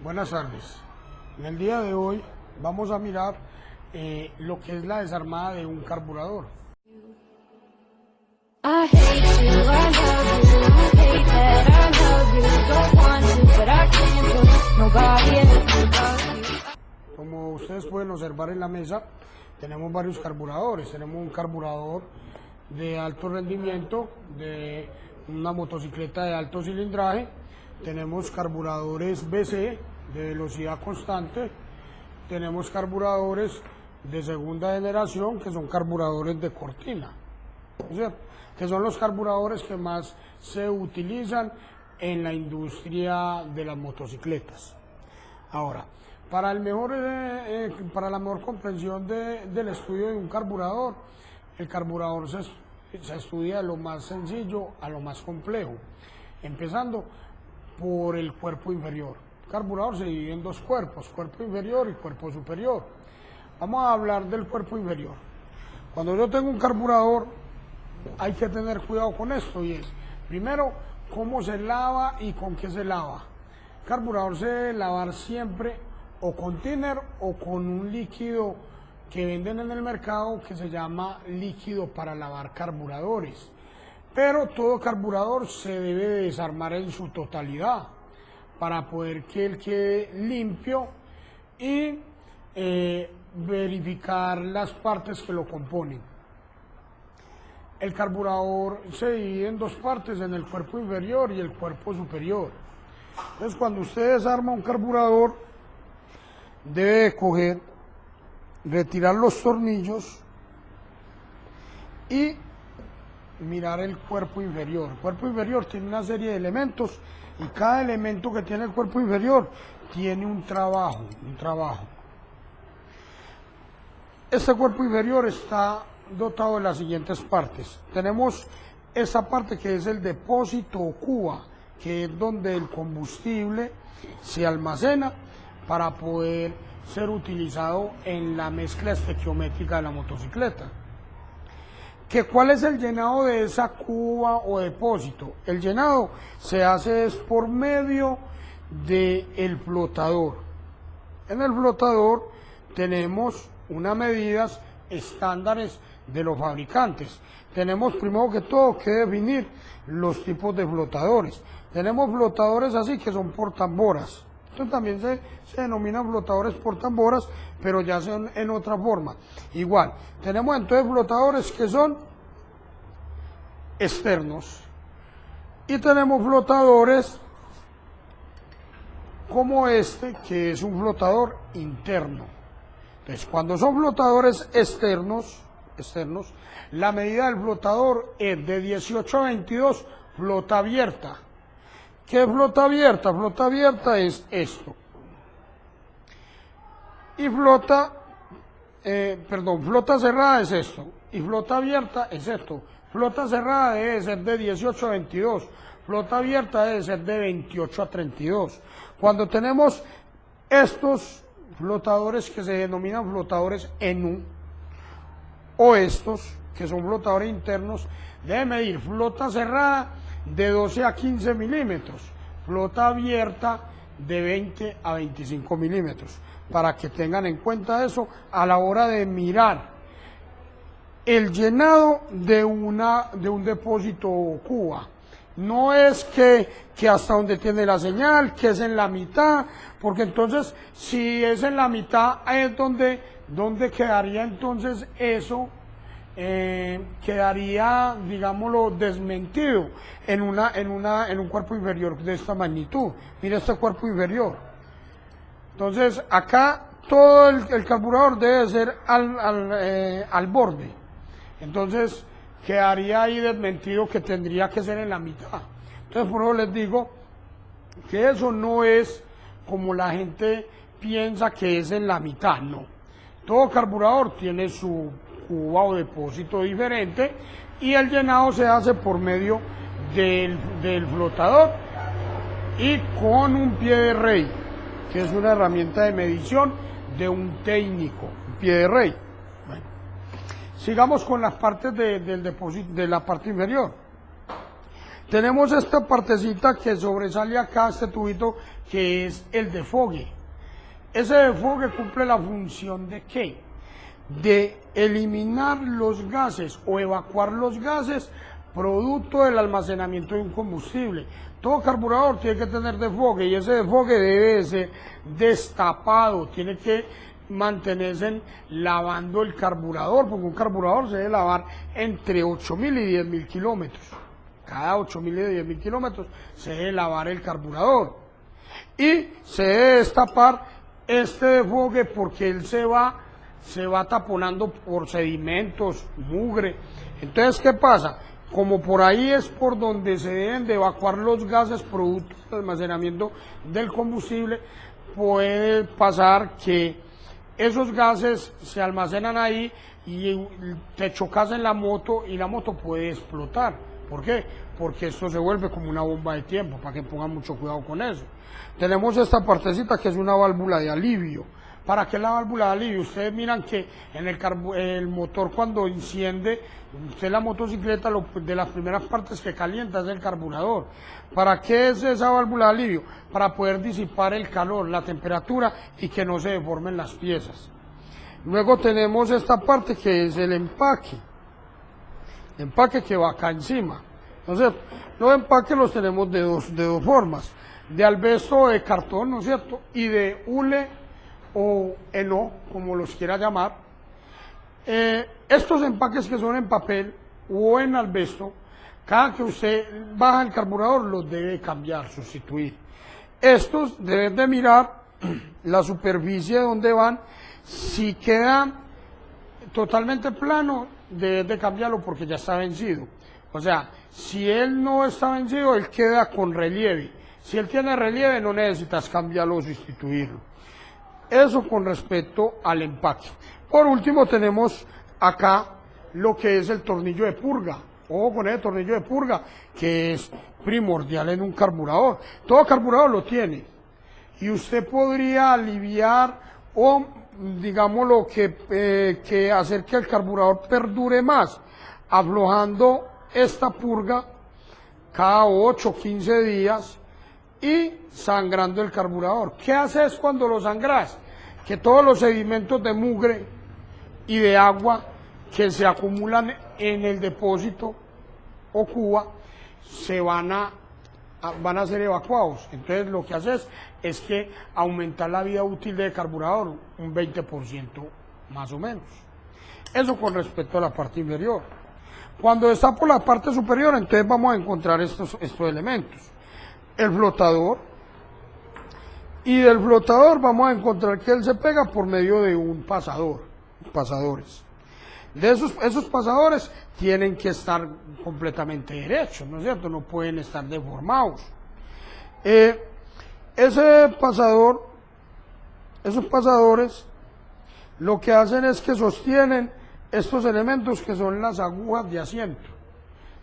Buenas tardes. En el día de hoy vamos a mirar lo que es la desarmada de un carburador. I hate you, I love you, hate that I love you, don't want to, but I can't put nobody else above you. Como ustedes pueden observar en la mesa, tenemos varios carburadores. Tenemos un carburador de alto rendimiento, de una motocicleta de alto cilindraje. Tenemos carburadores BC de velocidad constante. Tenemos carburadores de segunda generación, que son carburadores de cortina, ¿cierto? Que son los carburadores que más se utilizan en la industria de las motocicletas. Ahora, para la mejor comprensión del estudio de un carburador, el carburador se estudia de lo más sencillo a lo más complejo, empezando por el cuerpo inferior. El carburador se divide en dos cuerpos, cuerpo inferior y cuerpo superior. Vamos a hablar del cuerpo inferior. Cuando yo tengo un carburador, hay que tener cuidado con esto, y es, primero, cómo se lava y con qué se lava. El carburador se debe lavar siempre o con thinner o con un líquido que venden en el mercado que se llama líquido para lavar carburadores. Pero todo carburador se debe de desarmar en su totalidad para poder que él quede limpio y verificar las partes que lo componen. El carburador se divide en dos partes, en el cuerpo inferior y el cuerpo superior. Entonces, cuando usted desarma un carburador, debe coger, retirar los tornillos y mirar el cuerpo inferior. El cuerpo inferior tiene una serie de elementos y cada elemento que tiene el cuerpo inferior tiene un trabajo. Este cuerpo inferior está dotado de las siguientes partes. Tenemos esta parte que es el depósito o cuba, que es donde el combustible se almacena para poder ser utilizado en la mezcla estequiométrica de la motocicleta. ¿Cuál es el llenado de esa cuba o depósito? El llenado se hace por medio del flotador. En el flotador tenemos unas medidas estándares de los fabricantes. Tenemos primero que todo que definir los tipos de flotadores. Tenemos flotadores así que son por tamboras. Esto también se denominan flotadores por tamboras, pero ya son en otra forma. Igual, tenemos entonces flotadores que son externos y tenemos flotadores como este, que es un flotador interno. Entonces, cuando son flotadores externos, la medida del flotador es de 18 a 22, flota abierta. ¿Qué es flota abierta? Flota abierta es esto. Y flota cerrada es esto. Y flota abierta es esto. Flota cerrada debe ser de 18 a 22. Flota abierta debe ser de 28 a 32. Cuando tenemos estos flotadores que se denominan flotadores ENU, o estos que son flotadores internos, debe medir flota cerrada de 12 a 15 milímetros, flota abierta de 20 a 25 milímetros, para que tengan en cuenta eso a la hora de mirar el llenado de un depósito cuba. No es que hasta donde tiene la señal, que es en la mitad, porque entonces si es en la mitad es donde quedaría entonces eso, quedaría, digámoslo, desmentido en un cuerpo inferior de esta magnitud. Mira este cuerpo inferior. Entonces acá todo el carburador debe ser al borde. Entonces quedaría ahí desmentido, que tendría que ser en la mitad. Entonces por eso les digo que eso no es como la gente piensa que es en la mitad, no. Todo carburador tiene su cuba o depósito diferente y el llenado se hace por medio del flotador y con un pie de rey, que es una herramienta de medición de un técnico, un pie de rey. Bueno, sigamos con las partes del depósito, de la parte inferior. Tenemos esta partecita que sobresale acá, este tubito, que es el defogue. Ese defogue cumple la función de ¿qué? De eliminar los gases o evacuar los gases producto del almacenamiento de un combustible. Todo carburador tiene que tener defogue y ese defogue debe ser destapado, tiene que mantenerse lavando el carburador, porque un carburador se debe lavar entre 8.000 y 10.000 kilómetros. Cada 8.000 y 10.000 kilómetros se debe lavar el carburador. Y se debe destapar este defogue porque él se va taponando por sedimentos, mugre. Entonces, ¿qué pasa? Como por ahí es por donde se deben de evacuar los gases producto del almacenamiento del combustible, puede pasar que esos gases se almacenan ahí y te chocas en la moto y la moto puede explotar. ¿Por qué? Porque esto se vuelve como una bomba de tiempo, para que pongan mucho cuidado con eso. Tenemos esta partecita que es una válvula de alivio. ¿Para qué la válvula de alivio? Ustedes miran que en el motor cuando enciende, usted la motocicleta, de las primeras partes que calienta es el carburador. ¿Para qué es esa válvula de alivio? Para poder disipar el calor, la temperatura y que no se deformen las piezas. Luego tenemos esta parte que es el empaque. El empaque que va acá encima. Entonces, los empaques los tenemos de dos formas. De asbesto o de cartón, ¿no es cierto? Y de hule o eno, como los quiera llamar. Estos empaques que son en papel o en asbesto, cada que usted baja el carburador los debe cambiar, sustituir. Estos deben de mirar la superficie donde van. Si queda totalmente plano, debe de cambiarlo porque ya está vencido. O sea, si él no está vencido, él queda con relieve. Si él tiene relieve, no necesitas cambiarlo o sustituirlo. Eso con respecto al empaque. Por último, tenemos acá lo que es el tornillo de purga. Ojo con el tornillo de purga, que es primordial en un carburador. Todo carburador lo tiene. Y usted podría aliviar o, digámoslo, que hacer que el carburador perdure más, aflojando esta purga cada 8 o 15 días y sangrando el carburador. ¿Qué haces cuando lo sangras? Que todos los sedimentos de mugre y de agua que se acumulan en el depósito o cuba van a ser evacuados. Entonces lo que haces es que aumentar la vida útil del carburador un 20% más o menos. Eso con respecto a la parte inferior. Cuando está por la parte superior, entonces vamos a encontrar estos elementos. El flotador, y del flotador vamos a encontrar que él se pega por medio de un pasadores. De esos pasadores tienen que estar completamente derechos, ¿no es cierto? No pueden estar deformados. Esos pasadores lo que hacen es que sostienen estos elementos que son las agujas de asiento.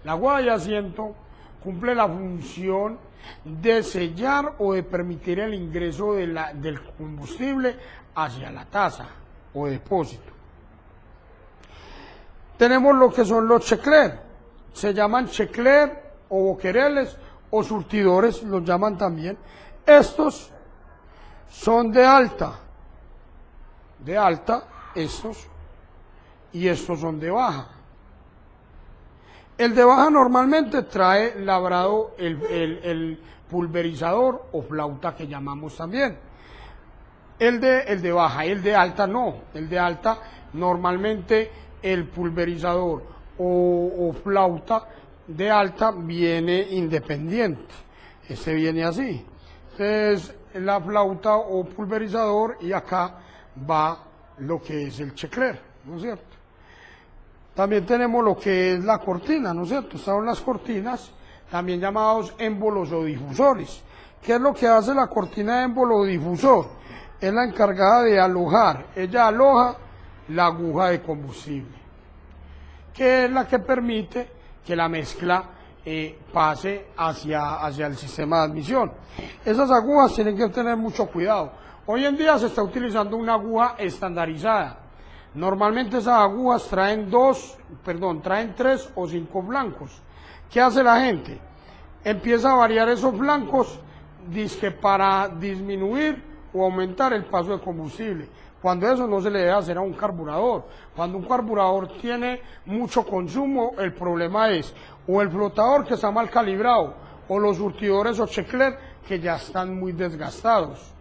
La aguja de asiento cumple la función de sellar o de permitir el ingreso del combustible hacia la taza o depósito. Tenemos lo que son los checler, se llaman checler o boquereles o surtidores, los llaman también. Estos son de alta estos, y estos son de baja. El de baja normalmente trae labrado el pulverizador o flauta que llamamos también. El de baja, el de alta no. El de alta normalmente el pulverizador o flauta de alta viene independiente. Este viene así. Entonces la flauta o pulverizador y acá va lo que es el checler, ¿no es cierto? También tenemos lo que es la cortina, ¿no es cierto? Están las cortinas, también llamados émbolos o difusores. ¿Qué es lo que hace la cortina de émbolo o difusor? Es la encargada de alojar, ella aloja la aguja de combustible, que es la que permite que la mezcla pase hacia el sistema de admisión. Esas agujas tienen que tener mucho cuidado. Hoy en día se está utilizando una aguja estandarizada. Normalmente esas agujas traen 3 o 5 blancos. ¿Qué hace la gente? empieza a variar esos flancos, dizque para disminuir o aumentar el paso de combustible, cuando eso no se le debe hacer a un carburador. Cuando un carburador tiene mucho consumo, el problema es o el flotador que está mal calibrado, o los surtidores o checkler que ya están muy desgastados,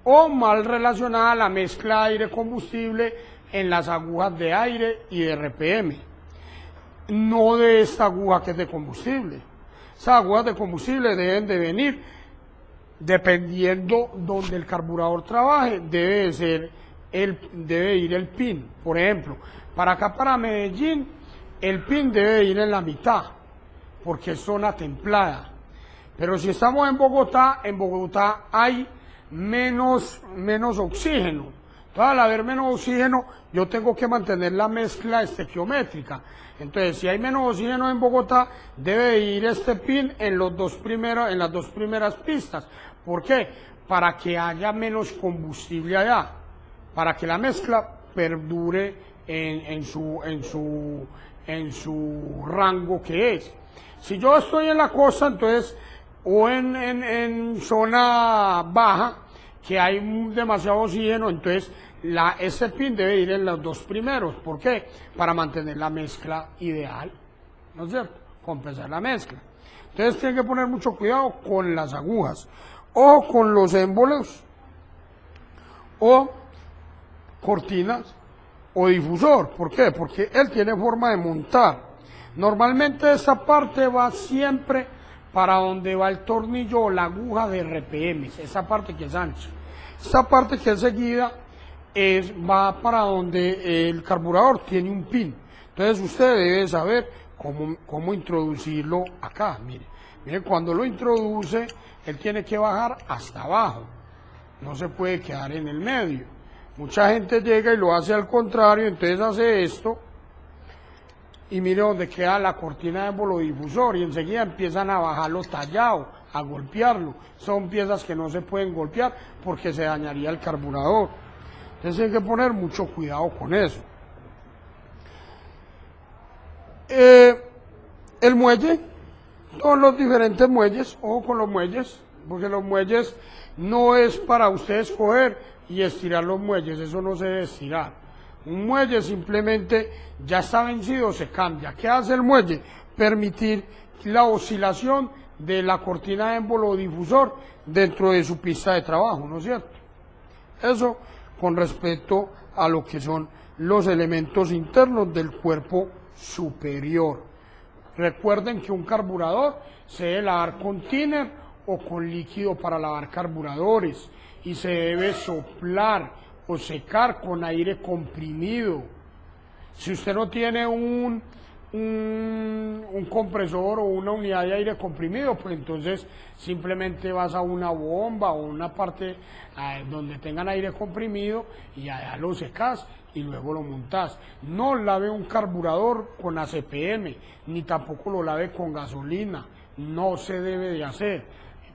o mal relacionada la mezcla aire-combustible en las agujas de aire y de RPM, no de esta aguja que es de combustible. Esas agujas de combustible deben de venir, dependiendo donde el carburador trabaje, debe ir el pin. Por ejemplo, para acá, para Medellín, el pin debe ir en la mitad, porque es zona templada. Pero si estamos en Bogotá hay menos oxígeno. Entonces, al haber menos oxígeno, yo tengo que mantener la mezcla estequiométrica. Entonces, si hay menos oxígeno en Bogotá, debe ir este pin en las dos primeras pistas. ¿Por qué? Para que haya menos combustible allá, para que la mezcla perdure en su rango que es. Si yo estoy en la costa, entonces, o en zona baja, que hay demasiado oxígeno, entonces ese pin debe ir en los dos primeros. ¿Por qué? Para mantener la mezcla ideal, ¿no es cierto? Compensar la mezcla. Entonces tienen que poner mucho cuidado con las agujas, o con los émbolos, o cortinas, o difusor. ¿Por qué? Porque él tiene forma de montar. Normalmente esta parte va siempre para donde va el tornillo o la aguja de RPM, esa parte que es ancha. Esta parte que es seguida va para donde el carburador tiene un pin. Entonces usted debe saber cómo introducirlo acá. Mire, cuando lo introduce, él tiene que bajar hasta abajo. No se puede quedar en el medio. Mucha gente llega y lo hace al contrario, entonces hace esto. Y mire donde queda la cortina de émbolo difusor y enseguida empiezan a bajarlo tallado, a golpearlo. Son piezas que no se pueden golpear porque se dañaría el carburador. Entonces hay que poner mucho cuidado con eso. El muelle, todos los diferentes muelles, ojo con los muelles, porque los muelles no es para ustedes coger y estirar los muelles, eso no se debe estirar. Un muelle simplemente ya está vencido, se cambia. ¿Qué hace el muelle? Permitir la oscilación de la cortina de émbolo difusor dentro de su pista de trabajo, ¿no es cierto? Eso con respecto a lo que son los elementos internos del cuerpo superior. Recuerden que un carburador se debe lavar con thinner o con líquido para lavar carburadores y se debe soplar o secar con aire comprimido. Si usted no tiene un compresor o una unidad de aire comprimido, pues entonces simplemente vas a una bomba o una parte donde tengan aire comprimido y allá lo secas y luego lo montas. No lave un carburador con ACPM, ni tampoco lo lave con gasolina, no se debe de hacer.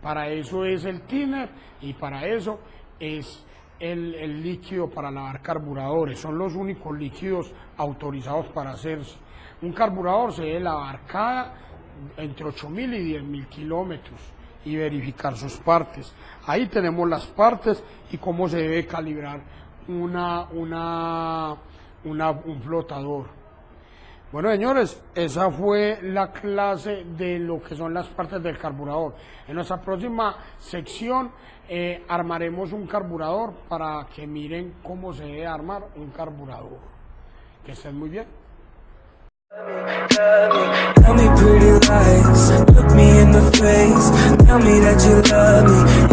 Para eso es el thinner y para eso es el líquido para lavar carburadores. Son los únicos líquidos autorizados para hacerse. Un carburador se debe lavar entre 8.000 y 10.000 kilómetros y verificar sus partes. Ahí tenemos las partes y cómo se debe calibrar un flotador. Bueno, señores, esa fue la clase de lo que son las partes del carburador. En nuestra próxima sección armaremos un carburador para que miren cómo se debe armar un carburador. Que estén muy bien. Tell me pretty lies, look me in the face. Tell me that you love me.